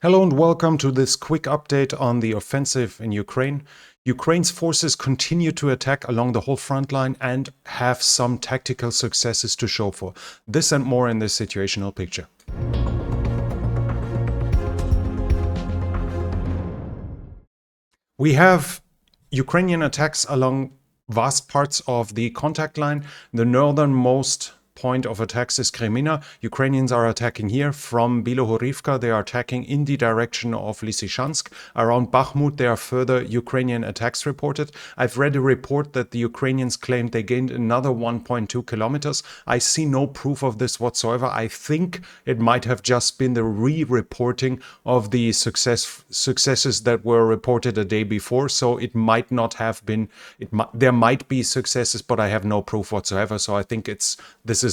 Hello and welcome to this quick update on the offensive in Ukraine. Ukraine's forces continue to attack along the whole front line and have some tactical successes to show for. This and more in this situational picture. We have Ukrainian attacks along vast parts of the contact line. The northernmost point of attacks is Kremina. Ukrainians are attacking here from Bilohorivka. They are attacking in the direction of Lysychansk. Around Bakhmut, there are further Ukrainian attacks reported. I've read a report that the Ukrainians claimed they gained another 1.2 kilometers. I see no proof of this whatsoever. I think it might have just been the re-reporting of the successes that were reported a day before. So it might not have been, there might be successes, but I have no proof whatsoever. So I think this is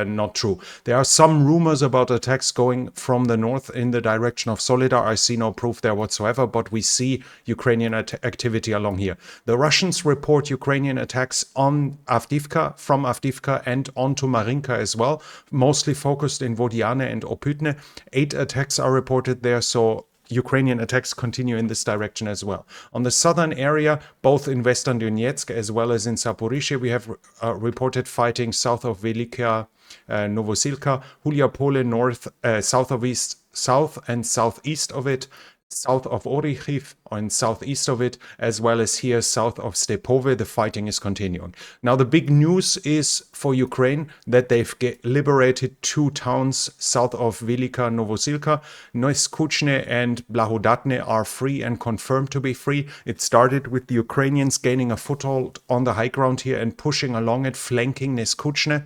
not true. There are some rumors about attacks going from the north in the direction of Solidar. I see no proof there whatsoever, but we see Ukrainian activity along here. The Russians report Ukrainian attacks on Avdiivka, from Avdiivka and onto Marinka as well, mostly focused in Vodiane and Opytne. 8 attacks are reported there, so Ukrainian attacks continue in this direction as well. On the southern area, both in Western Donetsk as well as in Zaporizhzhia, we have reported fighting south of Velika Novosilka, Huliapole north, south and southeast of it, south of Orikhiv and southeast of it, as well as here south of Stepove. The fighting is continuing. Now, the big news is for Ukraine that they've liberated 2 towns south of Velika Novosilka. Neskuchne and Blahodatne are free and confirmed to be free. It started with the Ukrainians gaining a foothold on the high ground here and pushing along it, flanking Neskuchne,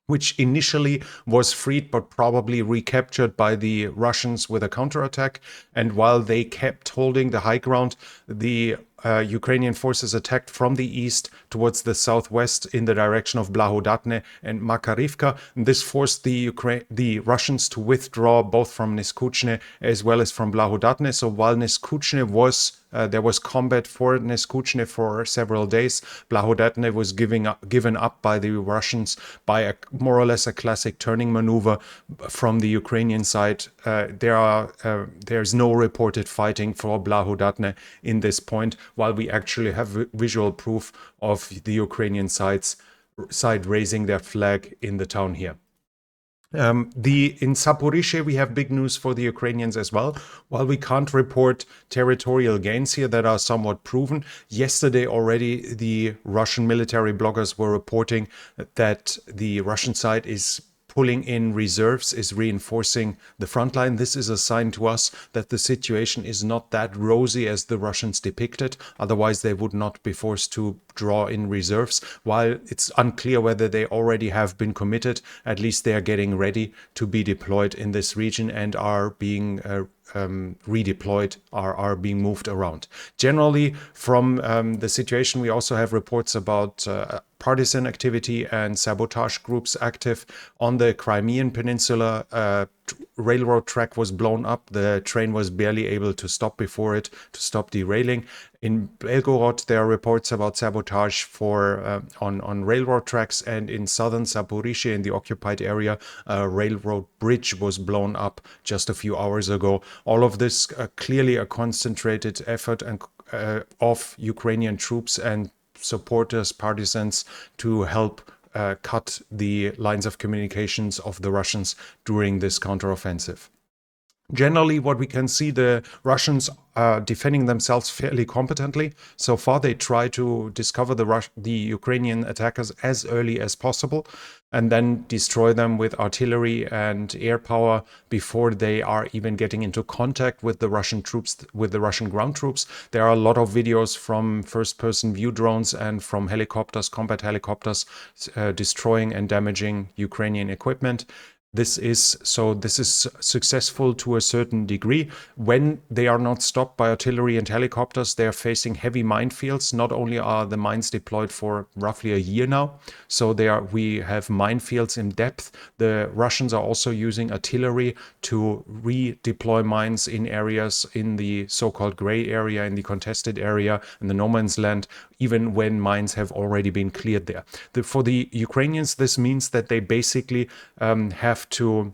which initially was freed but probably recaptured by the Russians with a counterattack. And while they kept holding the high ground, the Ukrainian forces attacked from the east towards the southwest in the direction of Blahodatne and Makarivka. And this forced the Russians to withdraw both from Neskuchne as well as from Blahodatne. So while Neskuchne was there was combat for Neskuchne for several days, Blahodatne was given up by the Russians by more or less a classic turning maneuver from the Ukrainian side. There's no reported fighting for Blahodatne in this point, while we actually have visual proof of the Ukrainian side raising their flag in the town here. In Zaporizhzhia, we have big news for the Ukrainians as well. While we can't report territorial gains here that are somewhat proven, yesterday already the Russian military bloggers were reporting that the Russian side is pulling in reserves, is reinforcing the front line. This is a sign to us that the situation is not that rosy as the Russians depicted. Otherwise, they would not be forced to draw in reserves. While it's unclear whether they already have been committed, at least they are getting ready to be deployed in this region and are being redeployed, are being moved around. Generally, from the situation, we also have reports about partisan activity and sabotage groups active on the Crimean Peninsula. Railroad track was blown up. The train was barely able to stop before it, to stop derailing. In Belgorod, there are reports about sabotage on railroad tracks, and in southern Zaporizhzhia, in the occupied area, a railroad bridge was blown up just a few hours ago. All of this clearly a concentrated effort of Ukrainian troops and supporters, partisans, to help cut the lines of communications of the Russians during this counteroffensive. Generally, what we can see, the Russians are defending themselves fairly competently. So far, they try to discover the Ukrainian attackers as early as possible and then destroy them with artillery and air power before they are even getting into contact with the Russian troops, with the Russian ground troops. There are a lot of videos from first-person view drones and from helicopters, combat helicopters, destroying and damaging Ukrainian equipment. This is successful to a certain degree. When they are not stopped by artillery and helicopters, they are facing heavy minefields. Not only are the mines deployed for roughly a year now, so we have minefields in depth. The Russians are also using artillery to redeploy mines in areas in the so-called gray area, in the contested area, in the no man's land, even when mines have already been cleared there. For the Ukrainians, this means that they basically have to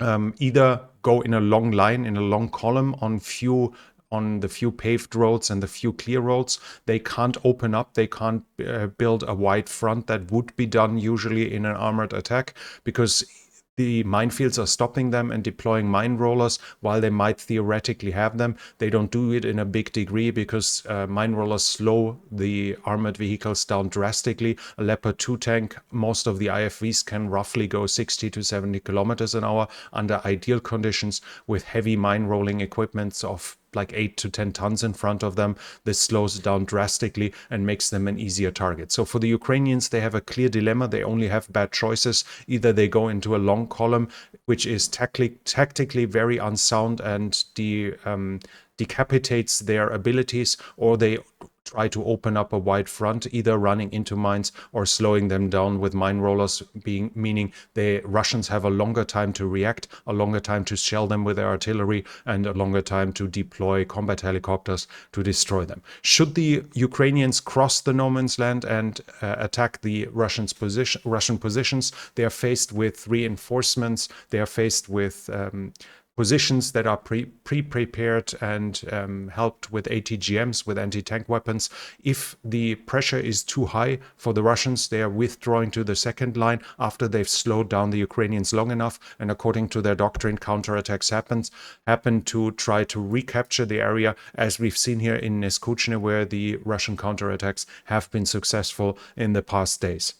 either go in a long line, in a long column on the few paved roads and the few clear roads. They can't open up. They can't build a wide front that would be done usually in an armored attack, because the minefields are stopping them and deploying mine rollers while they might theoretically have them. They don't do it in a big degree because mine rollers slow the armored vehicles down drastically. A Leopard 2 tank, most of the IFVs can roughly go 60 to 70 kilometers an hour under ideal conditions with heavy mine rolling equipment of like 8 to 10 tons in front of them. This slows it down drastically and makes them an easier target. So for the Ukrainians, they have a clear dilemma. They only have bad choices. Either they go into a long column, which is tactically very unsound and decapitates their abilities, or they try to open up a wide front, either running into mines or slowing them down with mine rollers, meaning the Russians have a longer time to react, a longer time to shell them with their artillery, and a longer time to deploy combat helicopters to destroy them. Should the Ukrainians cross the no man's land and attack the Russian positions, they are faced with reinforcements, they are faced with positions that are pre-prepared and helped with ATGMs, with anti-tank weapons. If the pressure is too high for the Russians, they are withdrawing to the second line after they've slowed down the Ukrainians long enough. And according to their doctrine, counterattacks happen to try to recapture the area, as we've seen here in Neskuchne, where the Russian counterattacks have been successful in the past days.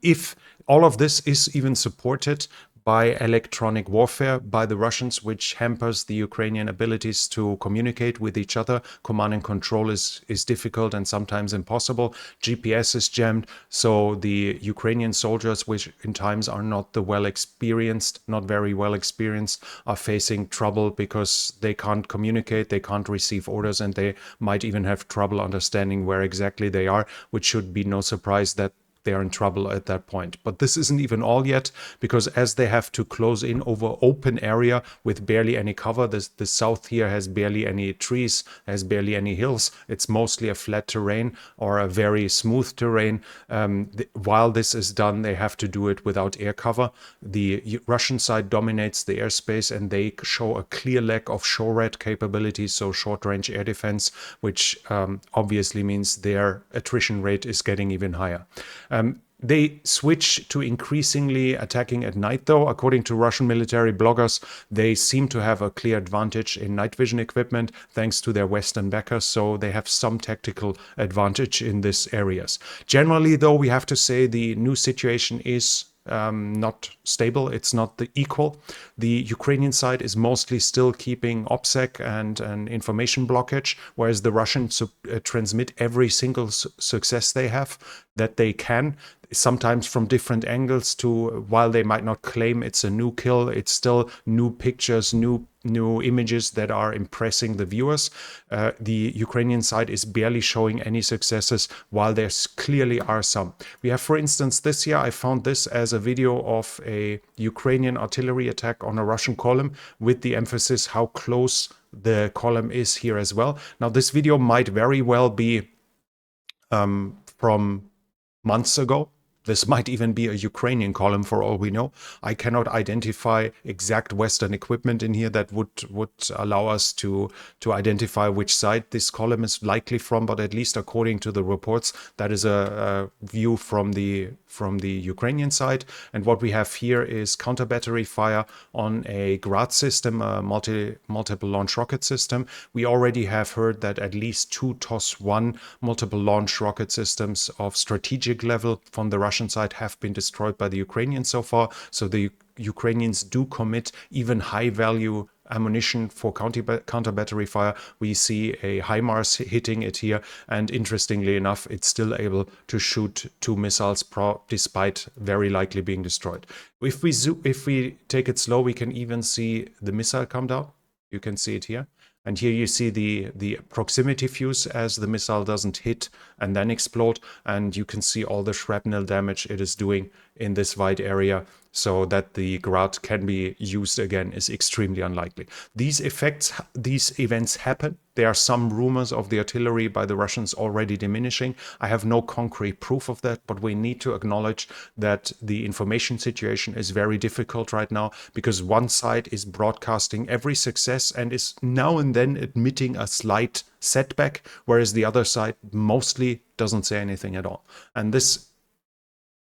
If all of this is even supported by electronic warfare by the Russians, which hampers the Ukrainian abilities to communicate with each other. Command and control is difficult and sometimes impossible. GPS is jammed, so the Ukrainian soldiers, which in times are not very well experienced, are facing trouble because they can't communicate, they can't receive orders, and they might even have trouble understanding where exactly they are, which should be no surprise that they are in trouble at that point. But this isn't even all yet, because as they have to close in over open area with barely any cover, the south here has barely any trees, has barely any hills. It's mostly a flat terrain or a very smooth terrain. While this is done, they have to do it without air cover. The Russian side dominates the airspace, and they show a clear lack of SHORAD capabilities, so short-range air defense, which obviously means their attrition rate is getting even higher. They switch to increasingly attacking at night, though. According to Russian military bloggers, they seem to have a clear advantage in night vision equipment thanks to their Western backers, so they have some tactical advantage in these areas. Generally, though, we have to say the new situation is not stable. It's not the equal. The Ukrainian side is mostly still keeping OPSEC and an information blockage, whereas the Russians transmit every single success they have that they can, sometimes from different angles. While they might not claim it's a new kill, it's still new pictures, new images that are impressing the viewers. The Ukrainian side is barely showing any successes, while there clearly are some. We have, for instance, this year, I found this as a video of a Ukrainian artillery attack on a Russian column, with the emphasis how close the column is here as well. Now, this video might very well be from months ago. This might even be a Ukrainian column for all we know. I cannot identify exact Western equipment in here that would allow us to identify which side this column is likely from, but at least according to the reports, that is a view from the Ukrainian side. And what we have here is counterbattery fire on a Grad system, a multiple launch rocket system. We already have heard that at least 2 TOS-1 multiple launch rocket systems of strategic level from the Russian side have been destroyed by the Ukrainians so far. So the Ukrainians do commit even high value ammunition for counter-battery fire. We see a HIMARS hitting it here, and interestingly enough, it's still able to shoot 2 missiles despite very likely being destroyed. If we take it slow, we can even see the missile come down. You can see it here. And here you see the proximity fuse as the missile doesn't hit and then explode. And you can see all the shrapnel damage it is doing in this wide area, so that the Grad can be used again is extremely unlikely. These events happen. There are some rumors of the artillery by the Russians already diminishing. I have no concrete proof of that, but we need to acknowledge that the information situation is very difficult right now, because one side is broadcasting every success and is now and then admitting a slight setback, whereas the other side mostly doesn't say anything at all. And this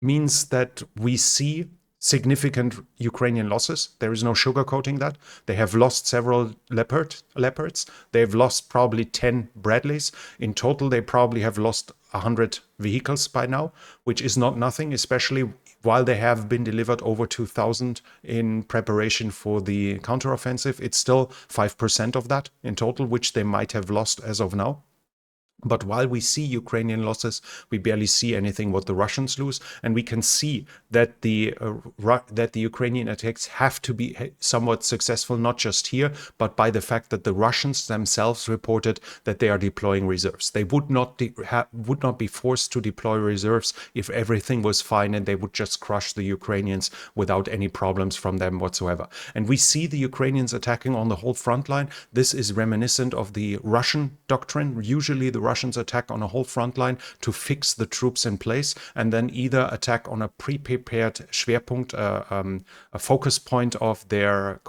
means that we see significant Ukrainian losses. There is no sugarcoating that. They have lost several Leopards. They've lost probably 10 Bradleys. In total, they probably have lost 100 vehicles by now, which is not nothing, especially while they have been delivered over 2,000 in preparation for the counteroffensive. It's still 5% of that in total, which they might have lost as of now. But while we see Ukrainian losses, we barely see anything what the Russians lose, and we can see that the Ukrainian attacks have to be somewhat successful, not just here, but by the fact that the Russians themselves reported that they are deploying reserves. They would not be forced to deploy reserves if everything was fine and they would just crush the Ukrainians without any problems from them whatsoever. And we see the Ukrainians attacking on the whole front line. This is reminiscent of the Russian doctrine. Usually the Russians attack on a whole front line to fix the troops in place, and then either attack on a pre-prepared Schwerpunkt, a focus point of their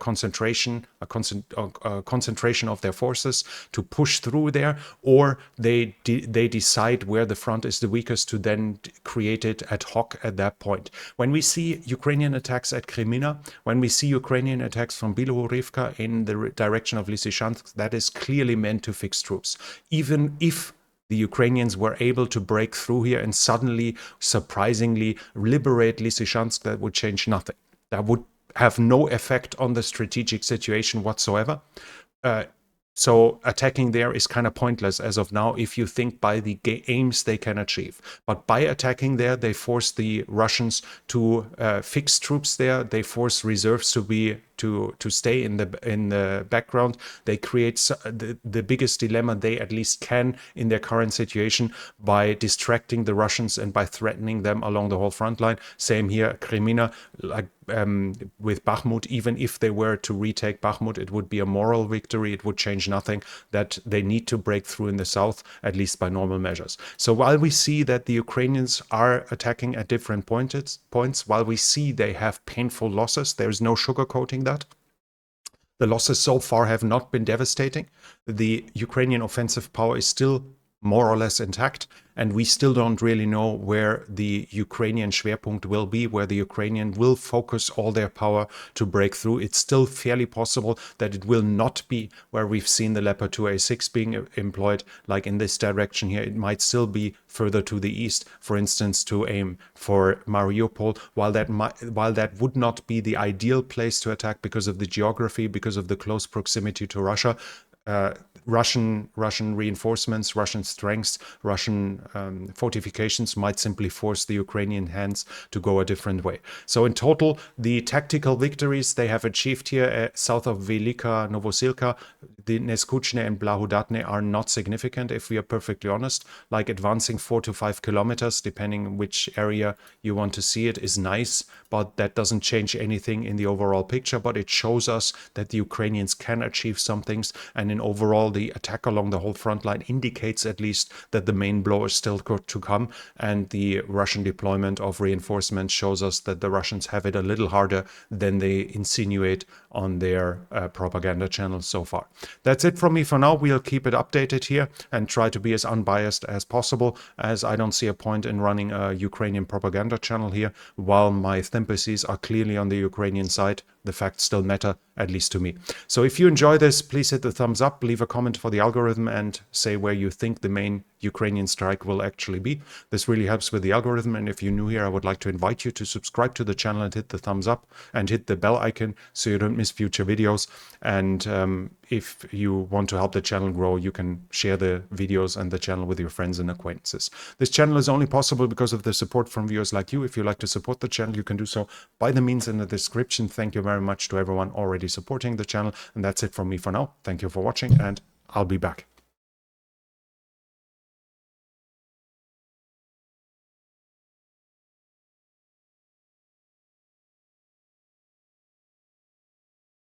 concentration, a concentration of their forces to push through there, or they decide where the front is the weakest to then create it ad hoc at that point. When we see Ukrainian attacks at Krymina, when we see Ukrainian attacks from Bilohorivka in the direction of Lysychansk, that is clearly meant to fix troops. Even if the Ukrainians were able to break through here and suddenly, surprisingly, liberate Lysychansk, that would change nothing. That would have no effect on the strategic situation whatsoever. So attacking there is kind of pointless as of now if you think by the aims they can achieve. But by attacking there, they force the Russians to fix troops there. They force reserves to stay in the background. They create the biggest dilemma they at least can in their current situation by distracting the Russians and by threatening them along the whole front line. Same here, Krymina, like with Bakhmut. Even if they were to retake Bakhmut, it would be a moral victory. It would change nothing. That they need to break through in the south, at least by normal measures. So while we see that the Ukrainians are attacking at different points, while we see they have painful losses, there is no sugarcoating that. The losses so far have not been devastating. The Ukrainian offensive power is still more or less intact, and we still don't really know where the Ukrainian Schwerpunkt will be, where the Ukrainian will focus all their power to break through. It's still fairly possible that it will not be where we've seen the Leopard 2A6 being employed, like in this direction here. It might still be further to the east, for instance, to aim for Mariupol, while that would not be the ideal place to attack because of the geography, because of the close proximity to Russia. Russian reinforcements, Russian strengths, Russian fortifications might simply force the Ukrainian hands to go a different way. So in total, the tactical victories they have achieved here south of Velika Novosilka, the Neskuchne and Blahudatne are not significant, if we are perfectly honest. Like advancing 4 to 5 kilometers, depending which area you want to see it, is nice, but that doesn't change anything in the overall picture. But it shows us that the Ukrainians can achieve some things, and in overall, the attack along the whole front line indicates at least that the main blow is still to come, and the Russian deployment of reinforcements shows us that the Russians have it a little harder than they insinuate on their propaganda channels so far. That's it from me for now. We'll keep it updated here and try to be as unbiased as possible, as I don't see a point in running a Ukrainian propaganda channel here, while my sympathies are clearly on the Ukrainian side. The facts still matter, at least to me. So if you enjoy this, please hit the thumbs up, leave a comment for the algorithm, and say where you think the main Ukrainian strike will actually be. This really helps with the algorithm, and if you're new here, I would like to invite you to subscribe to the channel and hit the thumbs up and hit the bell icon so you don't miss future videos. And if you want to help the channel grow, you can share the videos and the channel with your friends and acquaintances. This channel is only possible because of the support from viewers like you. If you'd like to support the channel, you can do so by the means in the description. Thank you very much to everyone already supporting the channel. And that's it from me for now. Thank you for watching, and I'll be back.